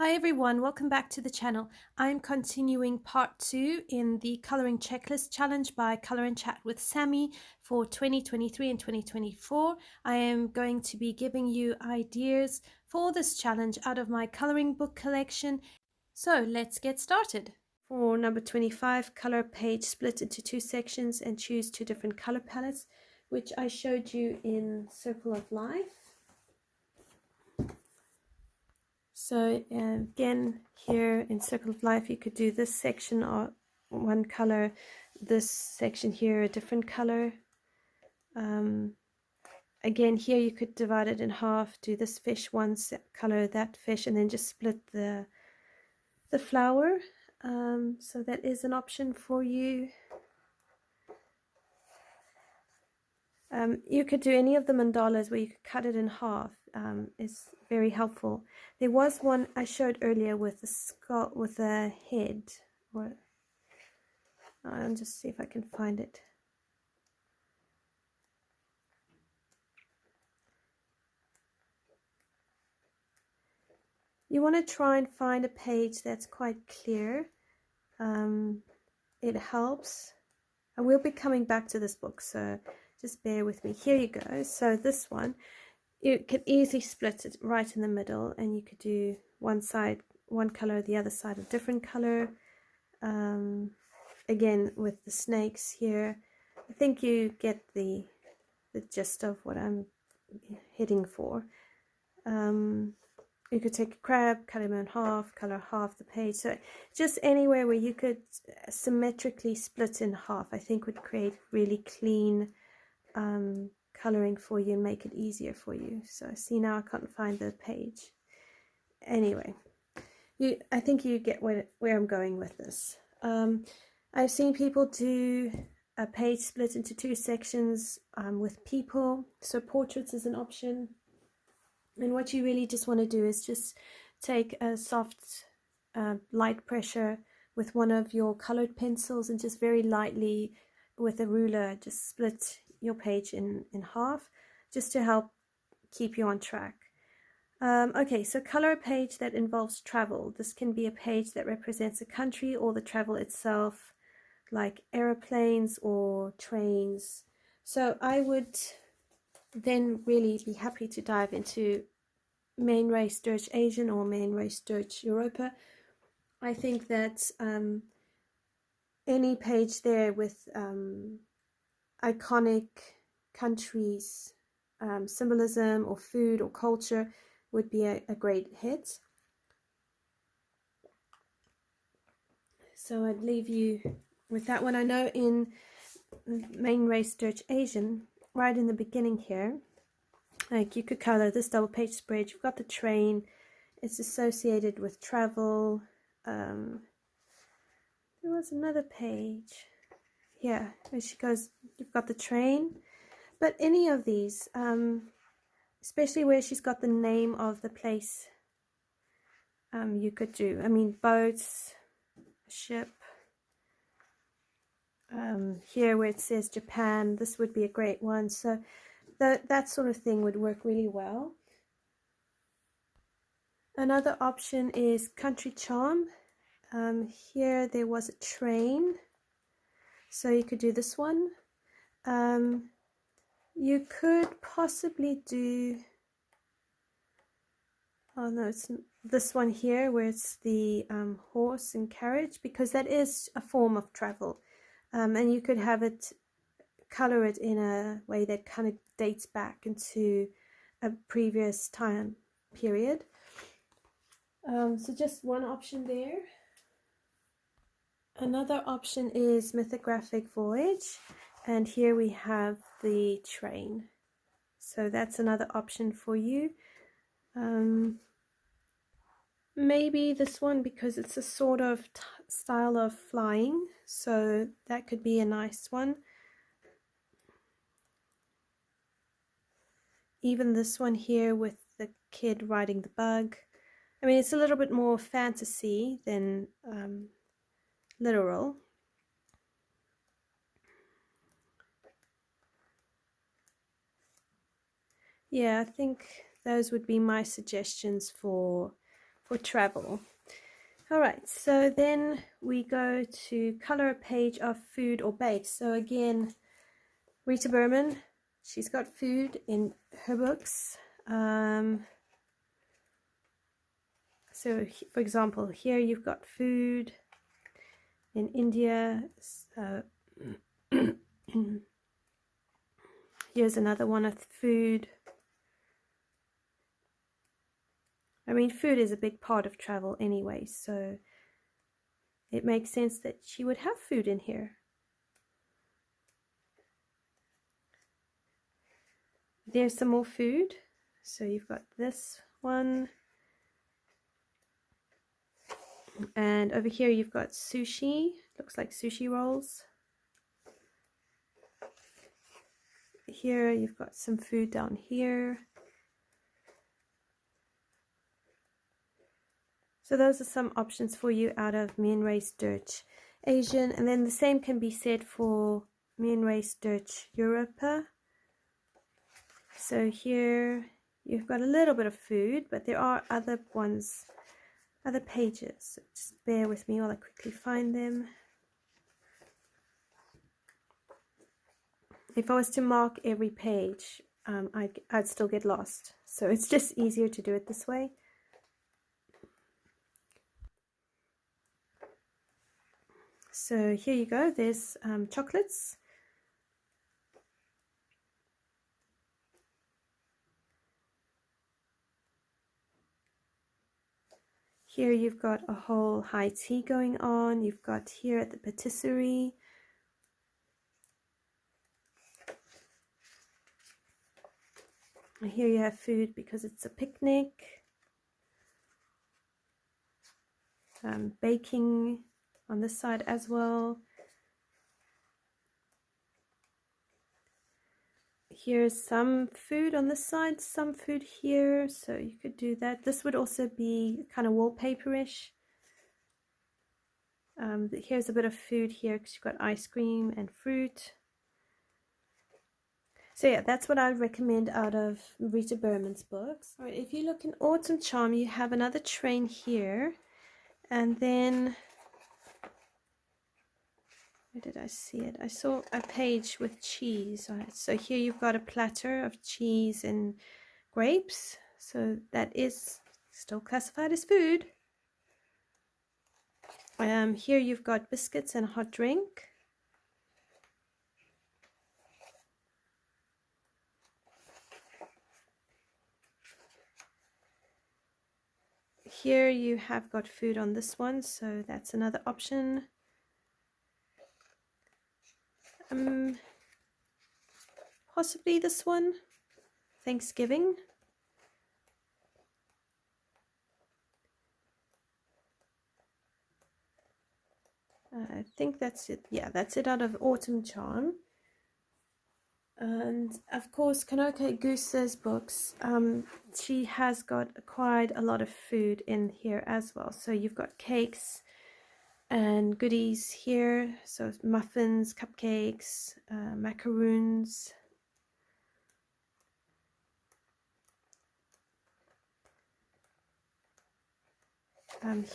Hi everyone, welcome back to the channel. I'm continuing part 2 in the Colouring Checklist Challenge by Colour and Chat with Sammie for 2023 and 2024. I am going to be giving you ideas for this challenge out of my colouring book collection. So let's get started. For number 25, colour a page split into two sections and choose two different colour palettes, which I showed you in Circle of Life. So again, here in Circle of Life, you could do this section or one color, this section here a different color. Again, here you could divide it in half, do this fish one color, that fish, and then just split the flower. So that is an option for you. You could do any of the mandalas where you could cut it in half. Is very helpful. There was one I showed earlier with a skull, with a head. Or I'll just see if I can find it. You want to try and find a page that's quite clear. It helps. I will be coming back to this book, so just bear with me. Here you go. So this one, you could easily split it right in the middle, and you could do one side one color, the other side a different color. Again, with the snakes here, I think you get the gist of what I'm heading for. You could take a crab, cut him in half, color half the page. So just anywhere where you could symmetrically split in half, I think would create really clean coloring for you and make it easier for you. So see, now I can't find the page. Anyway, I think you get where I'm going with this. I've seen people do a page split into two sections with people. So portraits is an option. And what you really just want to do is just take a soft light pressure with one of your colored pencils and just very lightly with a ruler just split your page in half, just to help keep you on track. Okay, so color a page that involves travel. This can be a page that represents a country or the travel itself, like aeroplanes or trains. So I would then really be happy to dive into main race Dutch Asian or main race Dutch Europa. I think that any page there with iconic countries, symbolism or food or culture would be a great hit. So I'd leave you with that one. I know in main race Dutch Asian, right in the beginning here, like you could color this double page spread. You've got the train, it's associated with travel. There was another page here where she goes, you've got the train, but any of these, especially where she's got the name of the place, you could do. I mean, boats, ship. Here where it says Japan, this would be a great one. So that sort of thing would work really well. Another option is country charm. Here there was a train, so you could do this one. You could possibly do, oh no, it's this one here where it's the horse and carriage, because that is a form of travel. And you could have it, color it in a way that kind of dates back into a previous time period. So just one option there. Another option is mythographic voyage, and here we have the train. So that's another option for you. Maybe this one, because it's a sort of style of flying, so that could be a nice one. Even this one here with the kid riding the bug. I mean, it's a little bit more fantasy than literal. Yeah, I think those would be my suggestions for for travel. All right, so then we go to color a page of food or bait. So again, Rita Berman, she's got food in her books. So for example, here you've got food in India. Here's another one of food. I mean, food is a big part of travel anyway, so it makes sense that she would have food in here. There's some more food. So you've got this one. And over here you've got sushi. Looks like sushi rolls. Here you've got some food down here. So those are some options for you out of Mien Race Dutch Asian. And then the same can be said for Mien Race Dutch Europa. So here you've got a little bit of food, but there are other ones, other pages. So just bear with me while I quickly find them. If I was to mark every page, I'd still get lost. So it's just easier to do it this way. So here you go. There's chocolates. Here you've got a whole high tea going on. You've got here at the patisserie. And here you have food because it's a picnic. Baking on this side as well. Here's some food on this side, some food here, so you could do that. This would also be kind of wallpaperish. Here's a bit of food here because you've got ice cream and fruit. So yeah, that's what I recommend out of Rita Berman's books. All right, if you look in Autumn Charm, you have another train here, and then where did I see it? I saw a page with cheese. All right, so here you've got a platter of cheese and grapes. So that is still classified as food. Here you've got biscuits and a hot drink. Here you have got food on this one, so that's another option. Possibly this one, Thanksgiving. I think that's it. Yeah, that's it out of Autumn Charm. And of course, Kanoke Goose's books, she has got quite a lot of food in here as well. So you've got cakes and goodies here. So muffins, cupcakes, macaroons.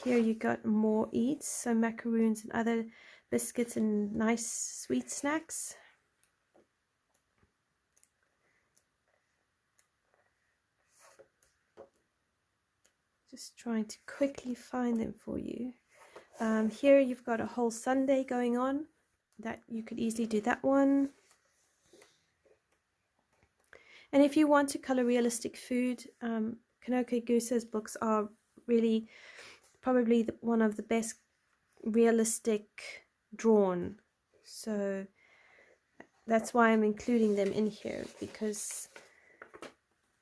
Here you got more eats, so macaroons and other biscuits and nice sweet snacks. Just trying to quickly find them for you. Here you've got a whole sundae going on. That you could easily do that one. And if you want to color realistic food, Kanoke Goose's books are really probably one of the best realistic drawn. So that's why I'm including them in here, because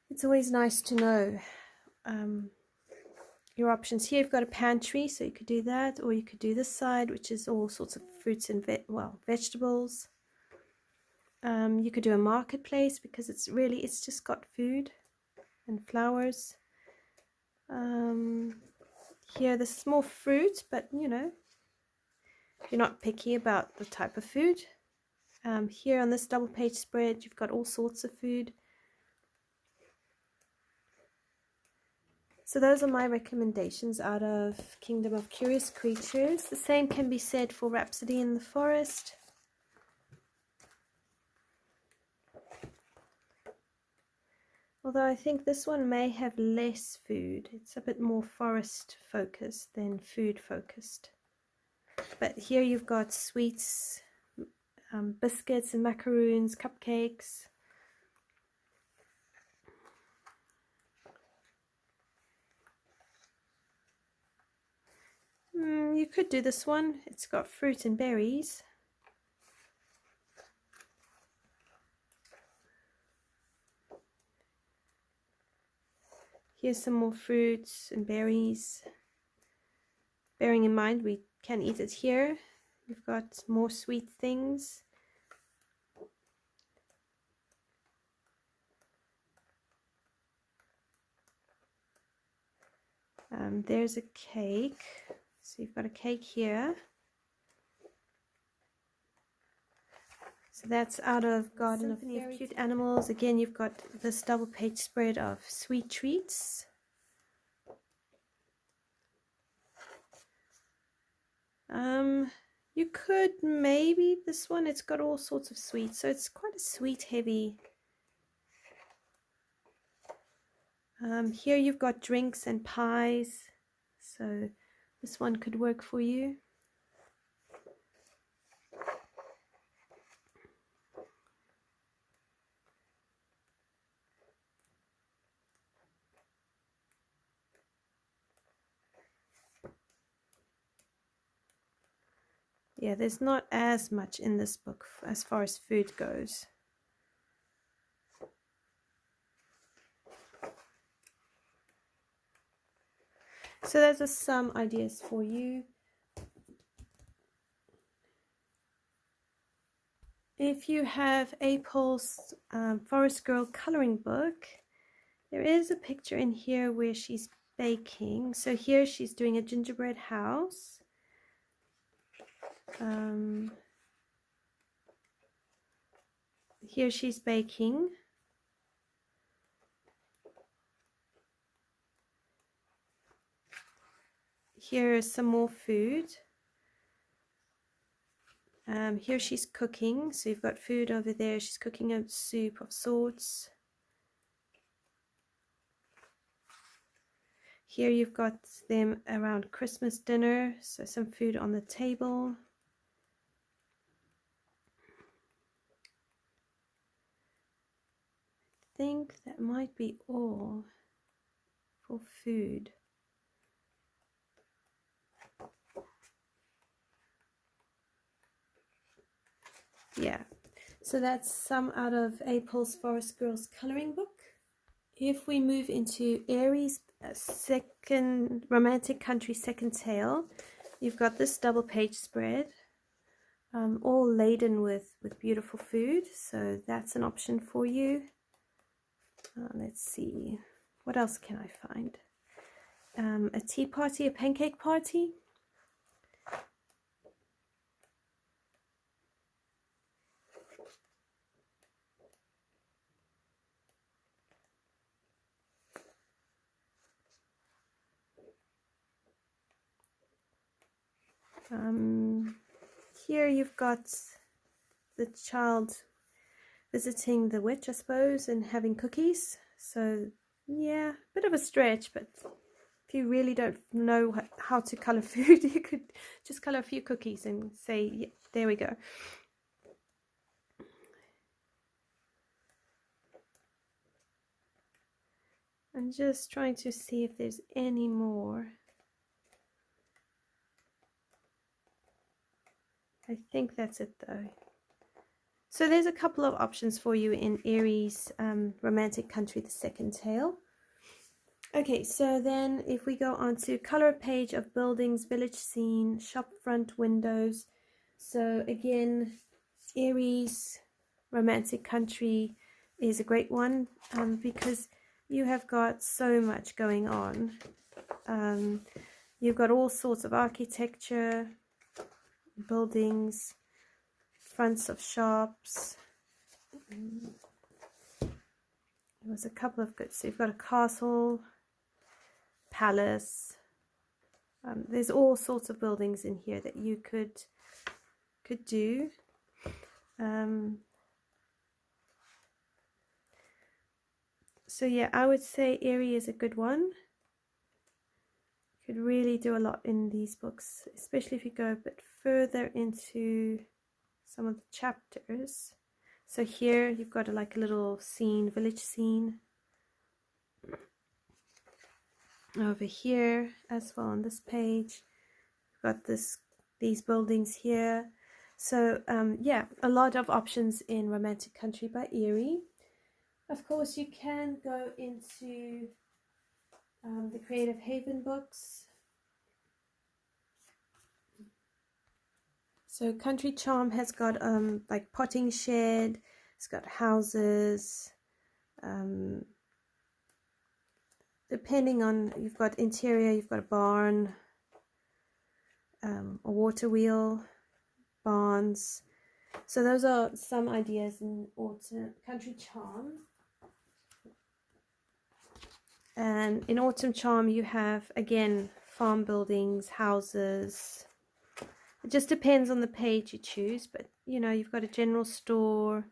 it's always nice to know your options. Here you've got a pantry, so you could do that, or you could do this side, which is all sorts of fruits and vegetables. You could do a marketplace because it's just got food and flowers. Here this is more fruit, but you know, you're not picky about the type of food. Here on this double page spread, you've got all sorts of food. So those are my recommendations out of Kingdom of Curious Creatures. The same can be said for Rhapsody in the Forest. Although I think this one may have less food. It's a bit more forest focused than food focused. But here you've got sweets, biscuits and macaroons, cupcakes. You could do this one. It's got fruit and berries. Here's some more fruits and berries. Bearing in mind we can eat it here. You've got more sweet things. There's a cake. So you've got a cake here. So that's out of Garden of Cute Animals. Again, you've got this double page spread of sweet treats. You could maybe this one, it's got all sorts of sweets, so it's quite a sweet heavy. Here you've got drinks and pies, so this one could work for you. Yeah, there's not as much in this book as far as food goes. So those are some ideas for you. If you have April's Forest Girl coloring book, there is a picture in here where she's baking. So here she's doing a gingerbread house. Here she's baking. Here is some more food. Here she's cooking. So you've got food over there. She's cooking a soup of sorts. Here you've got them around Christmas dinner. So some food on the table. I think that might be all for food. Yeah, so that's some out of April's Forest Girls coloring book. If we move into Aries' second romantic country second tale, you've got this double page spread, all laden with beautiful food. So that's an option for you. Let's see, what else can I find? A tea party, a pancake party. Here you've got the child visiting the witch, I suppose, and having cookies. So yeah, a bit of a stretch, but if you really don't know how to color food, you could just color a few cookies and say, yeah, there we go. I'm just trying to see if there's any more. I think that's it though. So there's a couple of options for you in Aries' romantic country, the second tale. Okay, so then if we go on to color page of buildings, village scene, shop front windows. So again, Aries' romantic country is a great one because you have got so much going on. You've got all sorts of architecture, buildings, fronts of shops. There was a couple of good. So you've got a castle, palace. There's all sorts of buildings in here that you could do. So yeah, I would say Erie is a good one. You could really do a lot in these books, especially if you go a bit further into some of the chapters. So here you've got like a little scene, village scene. Over here as well on this page, you've got these buildings here. So yeah, a lot of options in Romantic Country by Erie. Of course, you can go into the Creative Haven books. So Country Charm has got like potting shed, it's got houses, depending on, you've got interior, you've got a barn, a water wheel, barns. So those are some ideas in Country Charm. And in Autumn Charm you have, again, farm buildings, houses. It just depends on the page you choose, but you know, you've got a general store,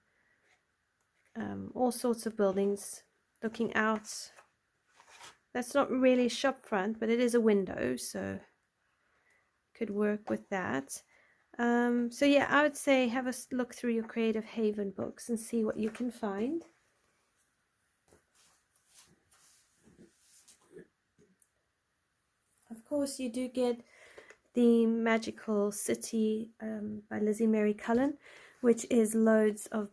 all sorts of buildings looking out. That's not really a shop front, but it is a window, so could work with that. So yeah, I would say have a look through your Creative Haven books and see what you can find. Of course, you do get the Magical City by Lizzie Mary Cullen, which is loads of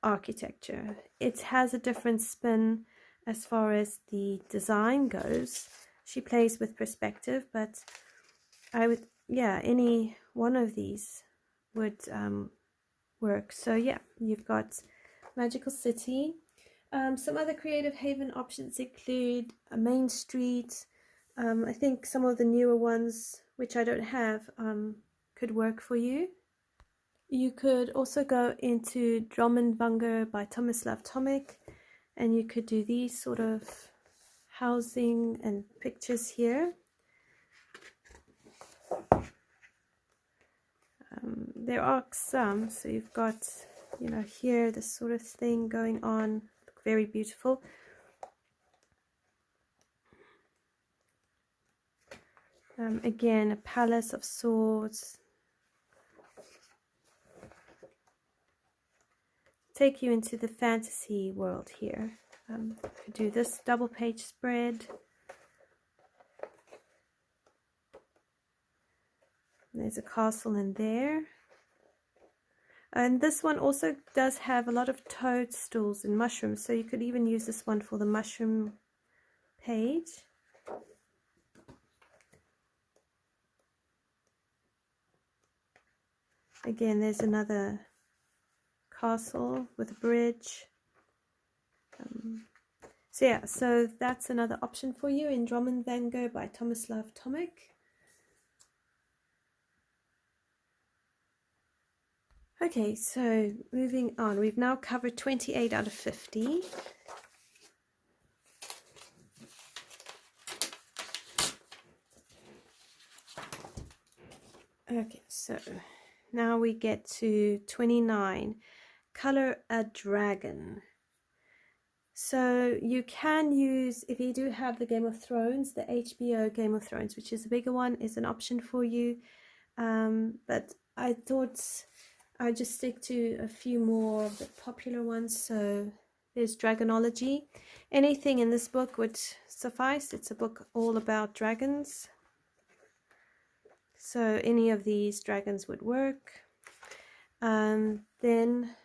architecture. It has a different spin as far as the design goes. She plays with perspective, but I would, yeah, any one of these would work. So yeah, you've got Magical City. Some other Creative Haven options include a Main Street. I think some of the newer ones, which I don't have, could work for you. You could also go into Dromundvanger by Tomislav Tomic, and you could do these sort of housing and pictures here. There are some, so you've got, you know, here this sort of thing going on, very beautiful. Again, a palace of swords. Take you into the fantasy world here. Could do this double page spread. There's a castle in there. And this one also does have a lot of toadstools and mushrooms, so you could even use this one for the mushroom page. Again, there's another castle with a bridge. So yeah, so that's another option for you in Dromundvanger by Tomislav Tomic. Okay, so moving on, we've now covered 28 out of 50. Okay, so now we get to 29, Color a Dragon. So you can use, if you do have the Game of Thrones, the HBO Game of Thrones, which is a bigger one, is an option for you. But I thought I'd just stick to a few more of the popular ones. So there's Dragonology. Anything in this book would suffice. It's a book all about dragons. So any of these dragons would work. Then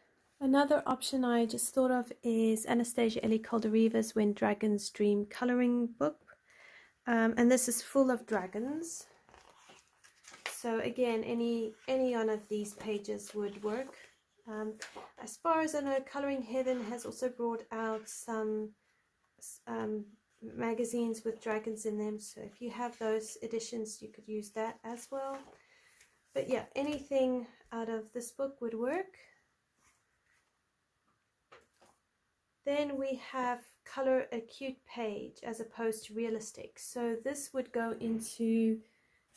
another option I just thought of is Anastasia Ellie Caldereva's When Dragons Dream coloring book. And this is full of dragons. So again, any one of these pages would work. As far as I know, Coloring Heaven has also brought out some magazines with dragons in them. So if you have those editions, you could use that as well. But yeah, anything out of this book would work. Then we have color acute page as opposed to realistic. So this would go into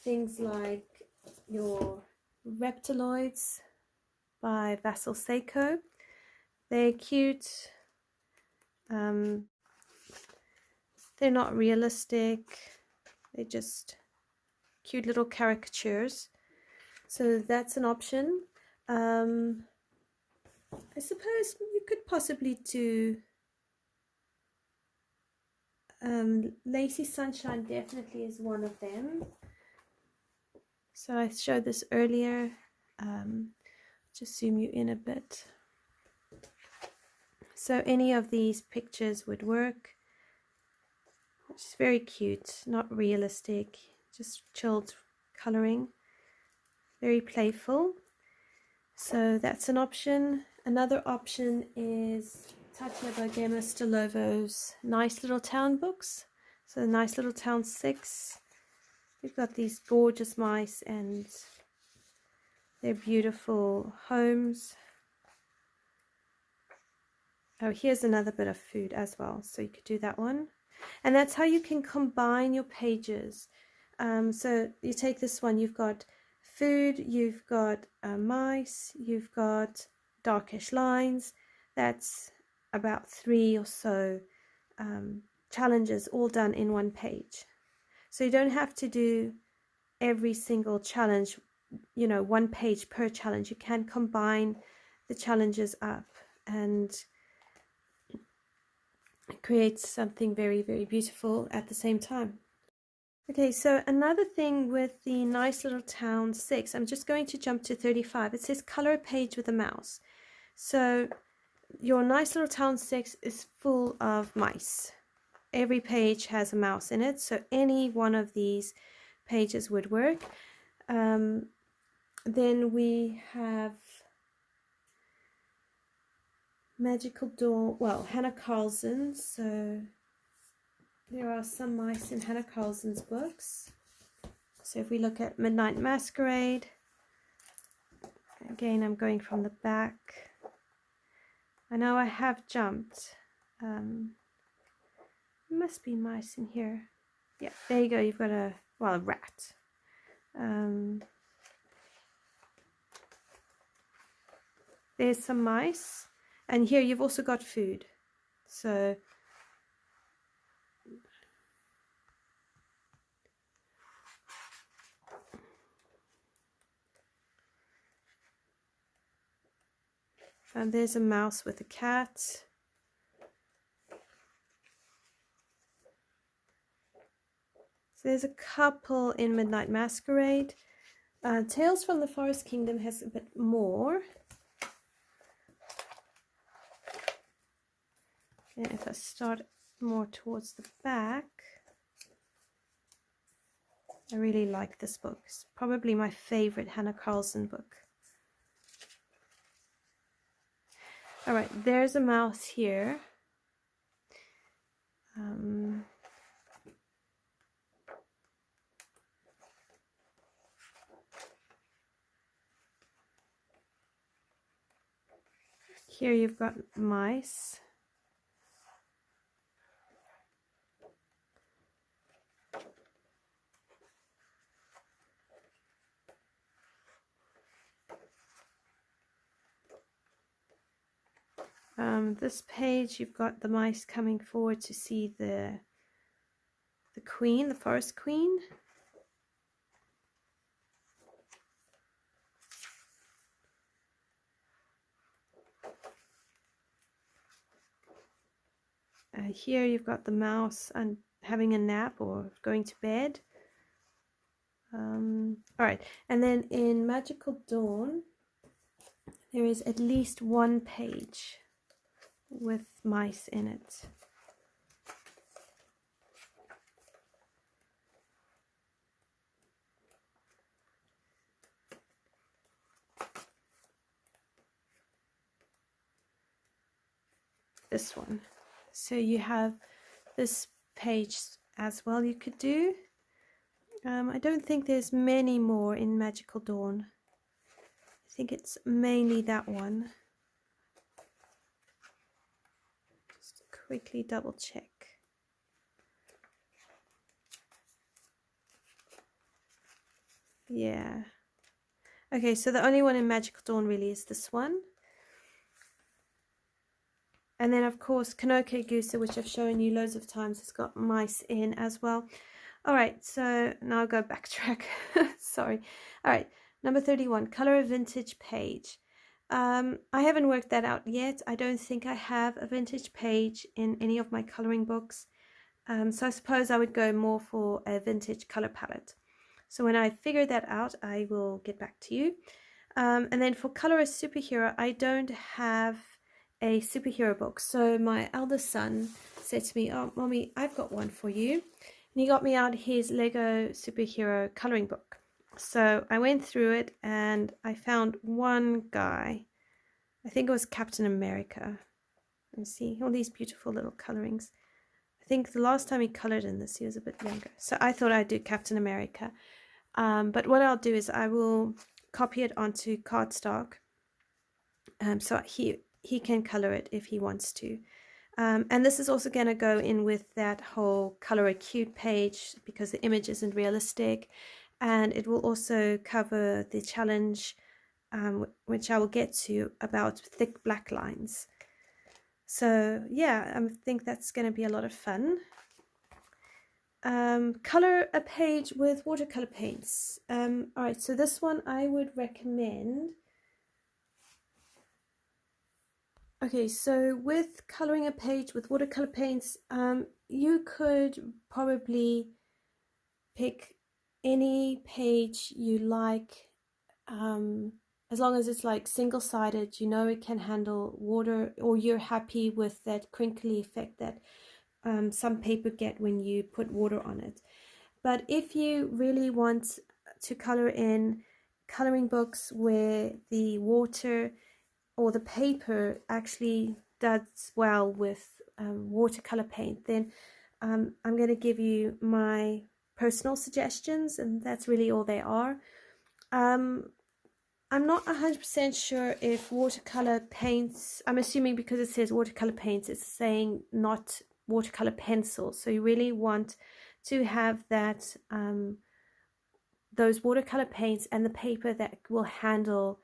things like your Reptiloids by Vassal Seiko. They're cute. They're not realistic. They're just cute little caricatures. So that's an option. I suppose you could possibly do Lacy Sunshine definitely is one of them. So I showed this earlier. Just zoom you in a bit. So any of these pictures would work. It's very cute, not realistic, just chilled coloring, very playful. So that's an option. Another option is Tatia Bogema Stolovo's Nice Little Town books. So Nice Little Town 6. We've got these gorgeous mice and their beautiful homes. Oh, here's another bit of food as well, so you could do that one. And that's how you can combine your pages. So you take this one, you've got food, you've got mice, you've got darkish lines. That's about 3 or so challenges all done in one page. So you don't have to do every single challenge, you know, one page per challenge. You can combine the challenges up and create something very, very beautiful at the same time. Okay, so another thing with the Nice Little Town 6, I'm just going to jump to 35. It says color page with a mouse. So your Nice Little Town 6 is full of mice. Every page has a mouse in it, so any one of these pages would work. Then we have Magical Dawn, well, Hannah Carlson. So there are some mice in Hannah Carlson's books. So if we look at Midnight Masquerade, again, I'm going from the back. I know I have jumped. Must be mice in here. Yeah, there you go. You've got a rat. There's some mice. And here you've also got food. So and there's a mouse with a cat. So there's a couple in Midnight Masquerade. Tales from the Forest Kingdom has a bit more. And if I start more towards the back, I really like this book. It's probably my favorite Hannah Carlson book. All right, there's a mouse here. Here you've got mice. This page, you've got the mice coming forward to see the queen, the forest queen. Here you've got the mouse and having a nap or going to bed. All right, and then in Magical Dawn, there is at least one page with mice in it. This one. So you have this page as well you could do. I don't think there's many more in Magical Dawn. I think it's mainly that one. quickly double check. Yeah. Okay, so the only one in Magical Dawn really is this one. And then, of course, Kanoke Gusa, which I've shown you loads of times, has got mice in as well. All right, so now I'll go backtrack. Sorry. All right, number 31, color a vintage page. I haven't worked that out yet. I don't think I have a vintage page in any of my coloring books. So I suppose I would go more for a vintage color palette. So when I figure that out, I will get back to you. And then for color a superhero, I don't have a superhero book. So my eldest son said to me, "Oh, Mommy, I've got one for you." And he got me out his Lego superhero coloring book. So I went through it and I found one guy. I think it was Captain America. You see all these beautiful little colorings. I think the last time he colored in this, he was a bit younger. So I thought I'd do Captain America. But what I'll do is I will copy it onto cardstock. So he can color it if he wants to. And this is also going to go in with that whole color a cute page because the image isn't realistic. And it will also cover the challenge, which I will get to, about thick black lines. So yeah, I think that's going to be a lot of fun. Color a page with watercolor paints. All right, so this one I would recommend. Okay, so with coloring a page with watercolor paints, you could probably pick any page you like, as long as it's like single-sided, you know it can handle water, or you're happy with that crinkly effect that some paper get when you put water on it. But if you really want to color in coloring books where the water or the paper actually does well with watercolor paint, then I'm going to give you my personal suggestions, and that's really all they are. I'm not 100% sure if watercolor paints, I'm assuming because it says watercolor paints, it's saying not watercolor pencils. So you really want to have that, those watercolor paints and the paper that will handle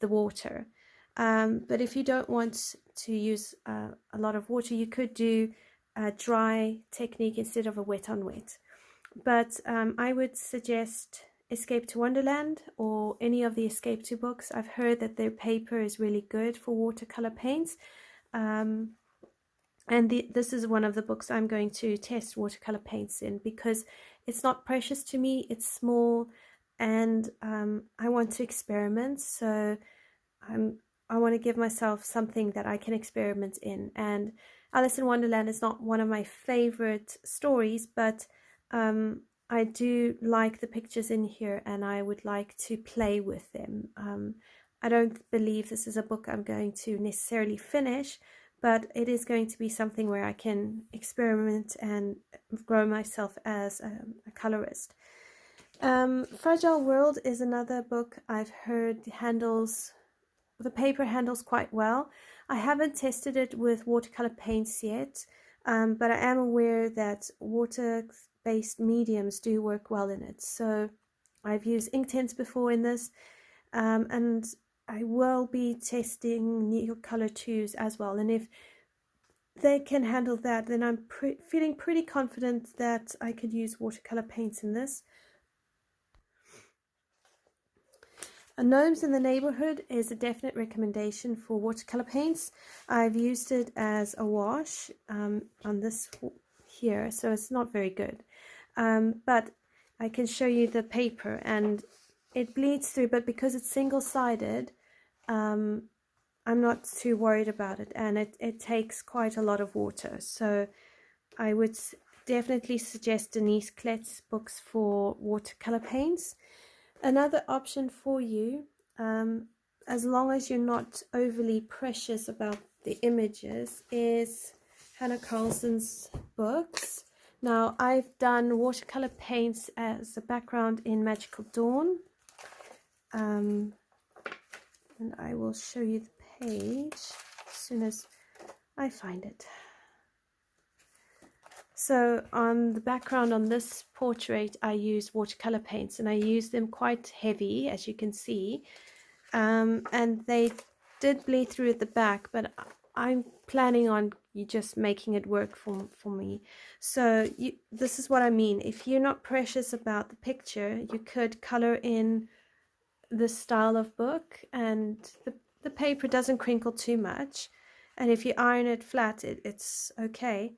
the water. But if you don't want to use a lot of water, you could do a dry technique instead of a wet on wet. But I would suggest Escape to Wonderland or any of the Escape to books. I've heard that their paper is really good for watercolor paints. And this is one of the books I'm going to test watercolor paints in because it's not precious to me, it's small, and I want to experiment. So I want to give myself something that I can experiment in. And Alice in Wonderland is not one of my favorite stories, but I do like the pictures in here and I would like to play with them. I don't believe this is a book I'm going to necessarily finish, but it is going to be something where I can experiment and grow myself as a colorist. Fragile World is another book I've heard the paper handles quite well. I haven't tested it with watercolor paints yet, but I am aware that water-based mediums do work well in it. So I've used Inktense before in this, and I will be testing Neocolor 2s as well. And if they can handle that, then I'm feeling pretty confident that I could use watercolor paints in this. Gnomes in the Neighborhood is a definite recommendation for watercolor paints. I've used it as a wash on this here, so it's not very good. But I can show you the paper and it bleeds through, but because it's single-sided, I'm not too worried about it, and it takes quite a lot of water. So I would definitely suggest Denise Klett's books for watercolor paints. Another option for you, as long as you're not overly precious about the images, is Hannah Carlson's books. Now, I've done watercolor paints as a background in Magical Dawn. And I will show you the page as soon as I find it. So on the background on this portrait, I use watercolor paints, and I use them quite heavy, as you can see, and they did bleed through at the back, but I'm planning on you just making it work for me. So this is what I mean. If you're not precious about the picture, you could color in the style of book, and the paper doesn't crinkle too much, and if you iron it flat, it's okay.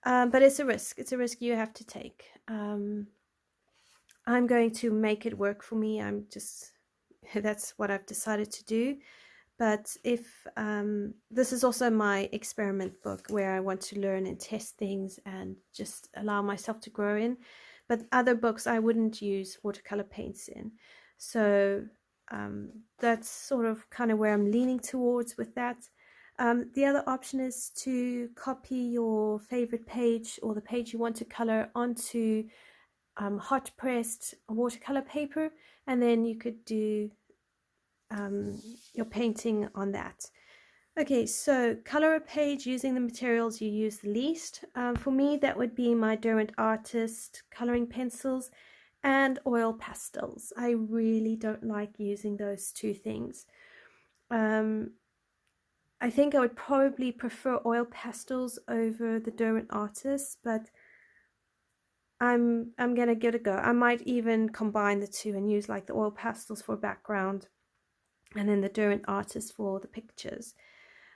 But it's a risk. It's a risk you have to take. I'm going to make it work for me. That's what I've decided to do. But if this is also my experiment book where I want to learn and test things and just allow myself to grow in. But other books I wouldn't use watercolor paints in. So that's sort of kind of where I'm leaning towards with that. The other option is to copy your favorite page or the page you want to color onto hot pressed watercolor paper, and then you could do your painting on that. Okay, so color a page using the materials you use the least. For me, that would be my Derwent Artist coloring pencils and oil pastels. I really don't like using those two things. I think I would probably prefer oil pastels over the Derwent Artist, but I'm gonna give it a go. I might even combine the two and use like the oil pastels for background and then the Derwent Artist for the pictures.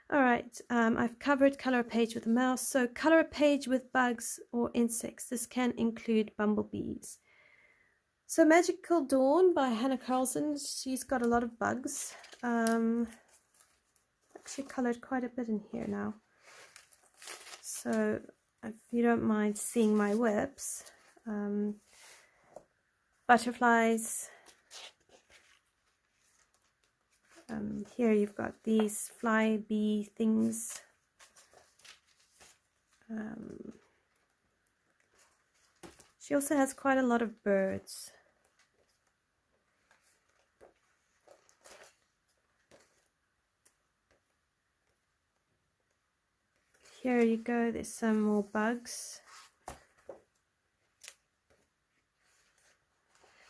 All right, I've covered color a page with a mouse. So color a page with bugs or insects. This can include bumblebees. So Magical Dawn by Hannah Carlson. She's got a lot of bugs. Actually colored quite a bit in here now. So if you don't mind seeing my whips, butterflies. Here you've got these fly bee things. She also has quite a lot of birds. Here you go, there's some more bugs.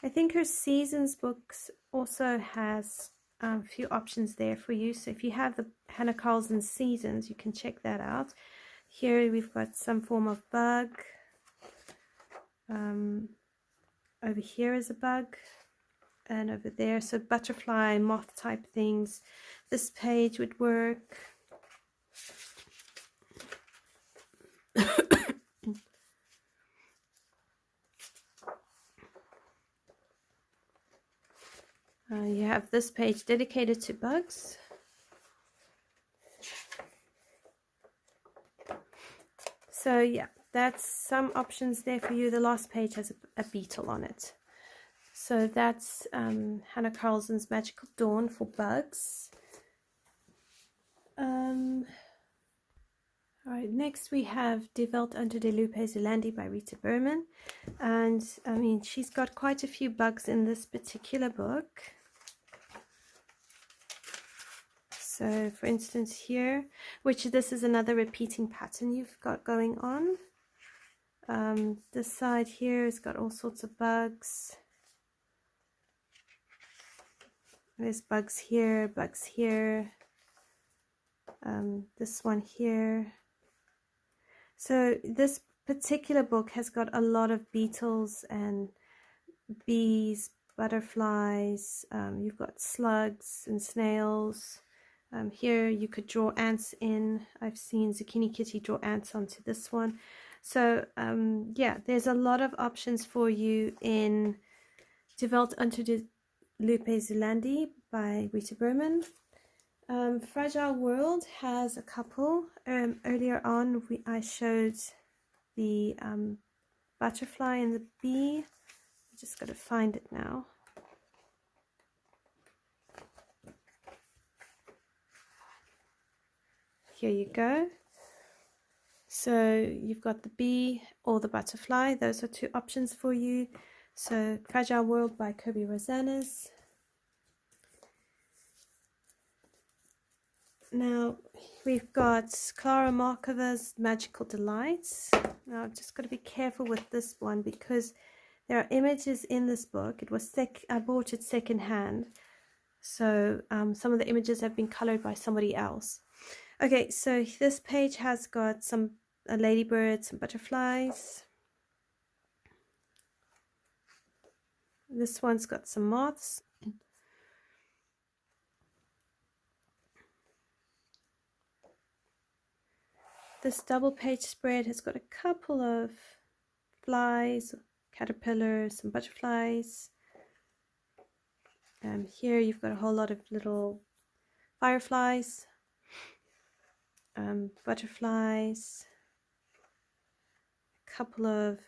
I think her Seasons books also has a few options there for you. So if you have the Hannah Carlson Seasons, you can check that out. Here we've got some form of bug. Over here is a bug, and over there, so butterfly, moth type things. This page would work. You have this page dedicated to bugs. So yeah, that's some options there for you. The last page has a beetle on it. So that's Hannah Carlson's Magical Dawn for bugs. All right, next we have Die Welt unter der Lupe Zolandi by Rita Berman. And I mean, she's got quite a few bugs in this particular book. So for instance here, which this is another repeating pattern you've got going on. This side here has got all sorts of bugs. There's bugs here, this one here. So this particular book has got a lot of beetles and bees, butterflies. You've got slugs and snails. Here you could draw ants in. I've seen Zucchini Kitty draw ants onto this one. So yeah, there's a lot of options for you in Die Welt unter der Lupe Zolandi by Rita Berman. Fragile World has a couple. Earlier on I showed the butterfly and the bee. I just got to find it now. Here you go. So you've got the bee or the butterfly. Those are two options for you. So Fragile World by Kirby Rosanes. Now we've got Clara Markova's Magical Delights. Now I've just got to be careful with this one because there are images in this book. It was I bought it secondhand, so some of the images have been colored by somebody else. Okay, so this page has got some ladybirds, some butterflies. This one's got some moths. This double page spread has got a couple of flies, caterpillars, some butterflies. Here you've got a whole lot of little fireflies, butterflies, a couple of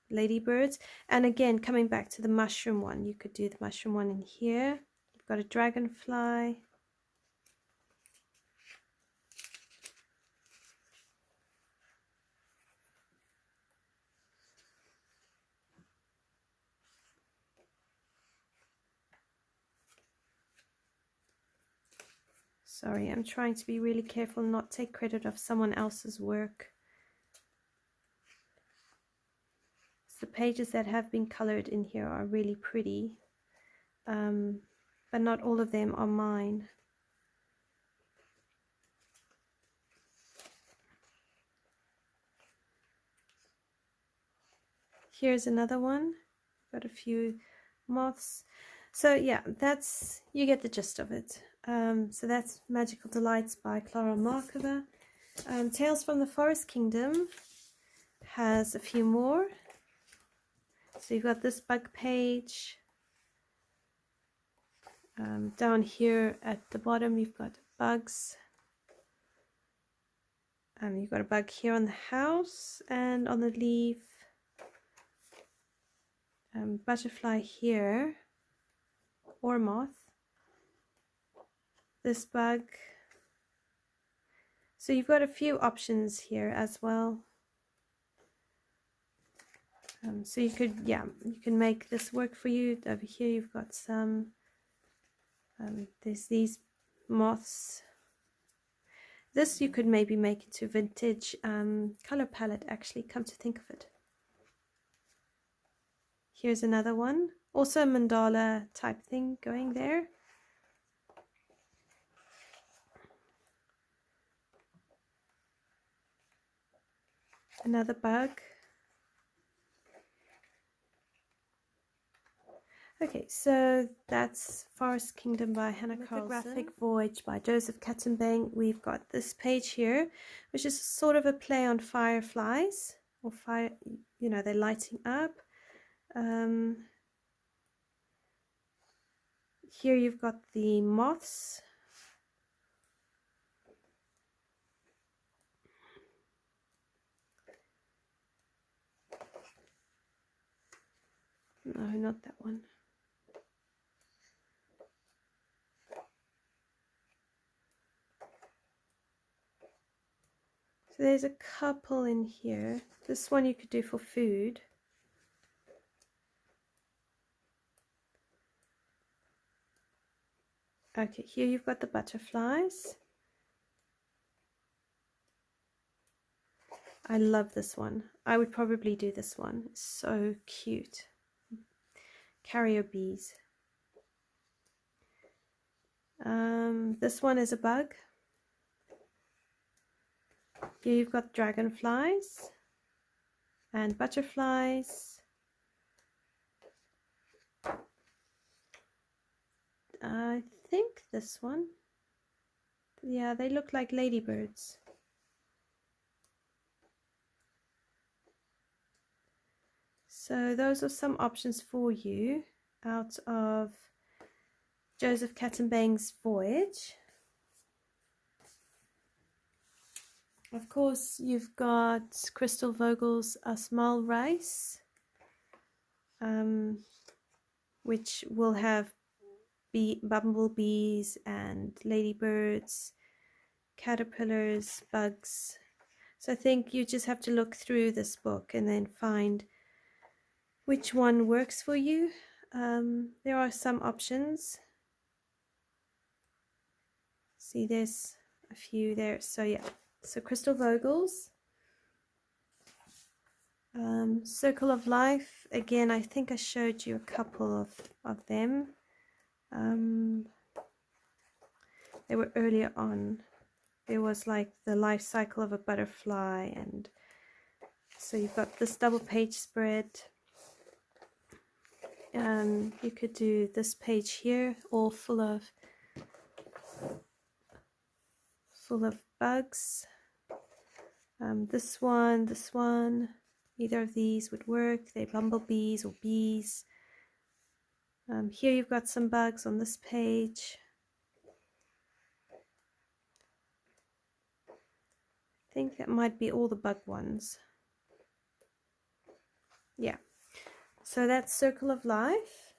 ladybirds, and again coming back to the mushroom one, you could do the mushroom one in here. You've got a dragonfly. Sorry, I'm trying to be really careful and not take credit of someone else's work. The pages that have been colored in here are really pretty, but not all of them are mine. Here's another one. Got a few moths. So yeah, that's, you get the gist of it. So that's Magical Delights by Clara Markova. Tales from the Forest Kingdom has a few more. So you've got this bug page. Down here at the bottom you've got bugs. You've got a bug here on the house and on the leaf. Butterfly here, or moth. This bug. So you've got a few options here as well. So you could, yeah, you can make this work for you. Over here you've got some, there's these moths. This you could maybe make into vintage color palette, actually, come to think of it. Here's another one, also a mandala type thing going there. Another bug. Okay, so that's Forest Kingdom by Hannah Carlson. Graphic Voyage by Joseph Katzenbang. We've got this page here, which is sort of a play on fireflies, or fire, you know, they're lighting up. Here you've got the moths. No, not that one. So there's a couple in here. This one you could do for food. Okay, here you've got the butterflies. I love this one. I would probably do this one. It's so cute. Carrier bees. This one is a bug. Here you've got dragonflies and butterflies. I think this one, yeah, they look like ladybirds. So those are some options for you out of Joseph Katzenbang's Voyage. Of course, you've got Crystal Vogel's Asmal Rice, which will have bumblebees and ladybirds, caterpillars, bugs. So I think you just have to look through this book and then find which one works for you. There are some options. See, there's a few there. So yeah, so Crystal Vogels. Circle of Life, again, I think I showed you a couple of them. They were earlier on. There was like the life cycle of a butterfly, and so you've got this double page spread. You could do this page here, all full of bugs. This one, either of these would work. They're bumblebees or bees. Here you've got some bugs on this page. I think that might be all the bug ones. Yeah, so that's Circle of Life.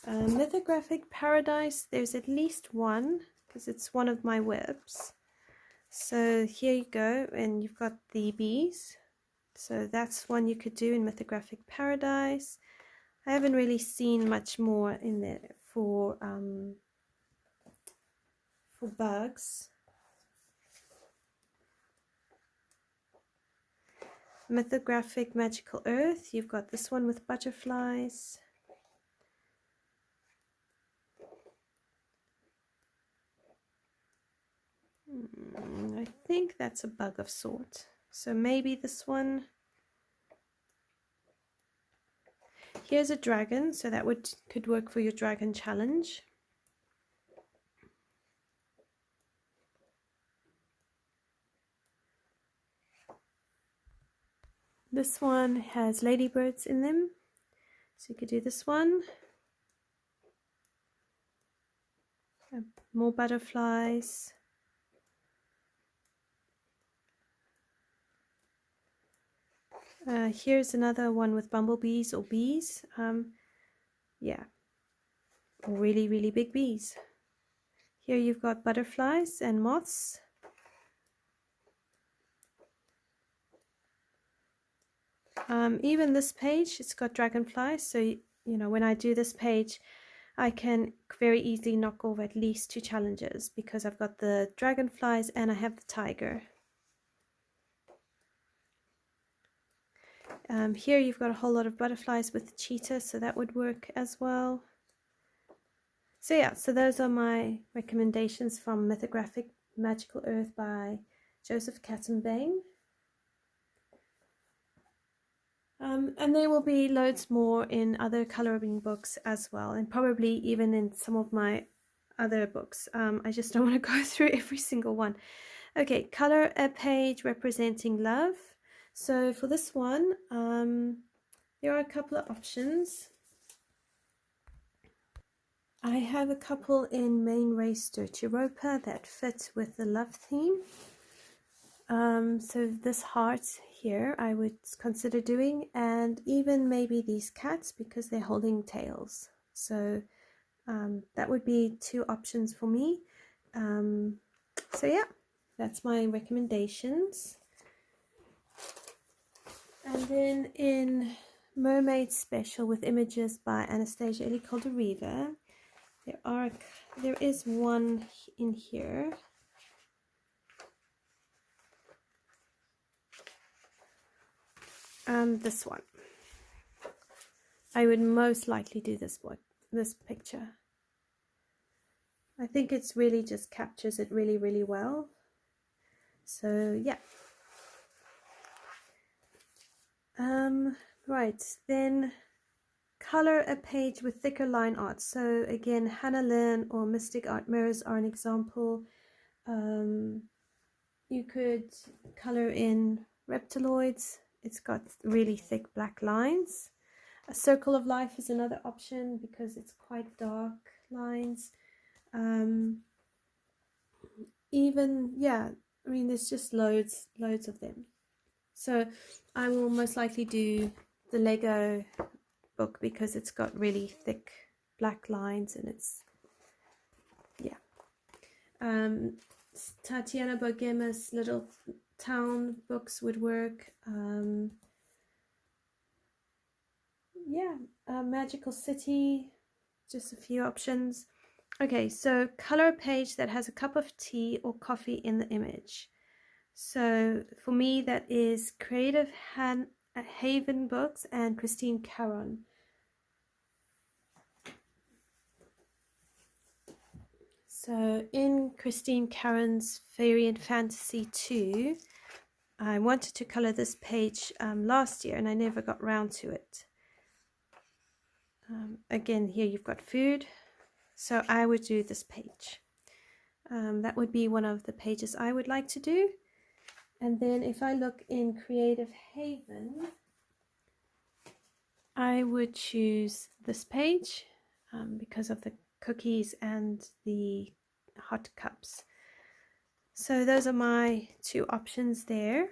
Mythographic Paradise, there's at least one, because it's one of my webs. So here you go, and you've got the bees. So that's one you could do in Mythographic Paradise. I haven't really seen much more in there for bugs. Mythographic Magical Earth, you've got this one with butterflies. I think that's a bug of sort. So maybe this one. Here's a dragon, so that could work for your dragon challenge. This one has ladybirds in them, so you could do this one. More butterflies. Here's another one with bumblebees or bees. Yeah, really, really big bees. Here you've got butterflies and moths. Even this page, it's got dragonflies. So, you know, when I do this page, I can very easily knock off at least 2 challenges because I've got the dragonflies and I have the tiger. Here you've got a whole lot of butterflies with the cheetah, so that would work as well. So yeah, so those are my recommendations from Mythographic Magical Earth by Joseph Katzenbang. And there will be loads more in other coloring books as well, and probably even in some of my other books. I just don't want to go through every single one. Okay, color a page representing love. So for this one, there are a couple of options. I have a couple in Main Race Dirty Roper that fit with the love theme. So this heart here I would consider doing, and even maybe these cats because they're holding tails. So that would be 2 options for me. So yeah, that's my recommendations. And then in Mermaid Special with images by Anastasia Eli Caldereva, there is one in here. This one. I would most likely do this picture. I think it's really just captures it really, really well. So yeah. Right, then color a page with thicker line art. So again, Hannah Lynn or Mystic Art Mirrors are an example. You could color in reptiloids. It's got really thick black lines. A Circle of Life is another option because it's quite dark lines. Even, yeah, I mean, there's just loads of them. So I will most likely do the Lego book because it's got really thick black lines and it's, yeah. Tatiana Bogemus Little Town books would work. Yeah, Magical City, just a few options. Okay, so color a page that has a cup of tea or coffee in the image. So for me, that is Creative Haven Books and Christine Caron. So in Christine Caron's Fairy and Fantasy 2, I wanted to color this page last year and I never got round to it. Again, here you've got food, so I would do this page. That would be one of the pages I would like to do. And then if I look in Creative Haven, I would choose this page because of the cookies and the hot cups. So those are my two options there.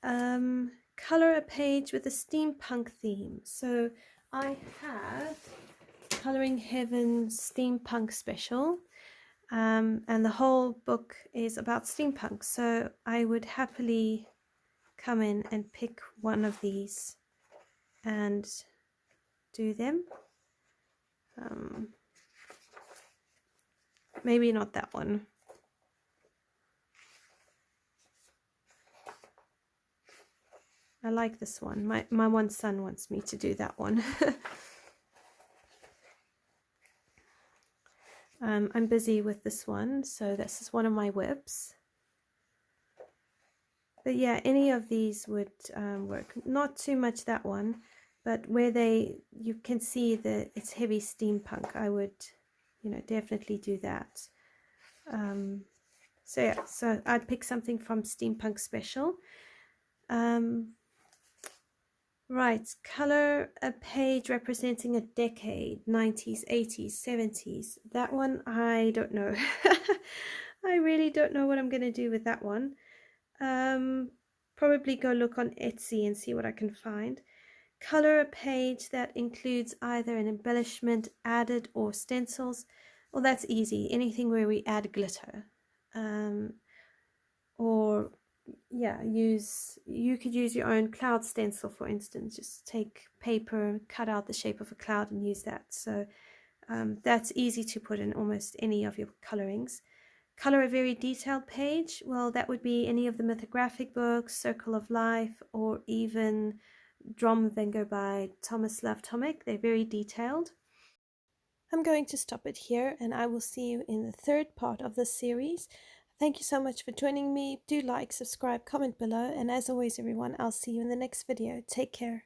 Color a page with a steampunk theme. So I have Coloring Heaven Steampunk Special, and the whole book is about steampunk. So I would happily come in and pick one of these and do them. Maybe not that one. I like this one. My one son wants me to do that one. I'm busy with this one, so this is one of my whips. But yeah, any of these would work. Not too much that one, but where you can see that it's heavy steampunk, I would, definitely do that. So yeah, so I'd pick something from Steampunk Special. Right, color a page representing a decade, 90s, 80s, 70s. That one, I don't know. I really don't know what I'm going to do with that one. Probably go look on Etsy and see what I can find. Color a page that includes either an embellishment added or stencils. Well, that's easy. Anything where we add glitter. Or yeah, you could use your own cloud stencil, for instance. Just take paper, cut out the shape of a cloud and use that. So that's easy to put in almost any of your colorings. Color a very detailed page. Well, that would be any of the mythographic books, Circle of Life, or even Dromvengo by Thomas Love Tomic. They're very detailed. I'm going to stop it here, and I will see you in the third part of this series. Thank you so much for joining me. Do like, subscribe, comment below, and as always everyone, I'll see you in the next video. Take care.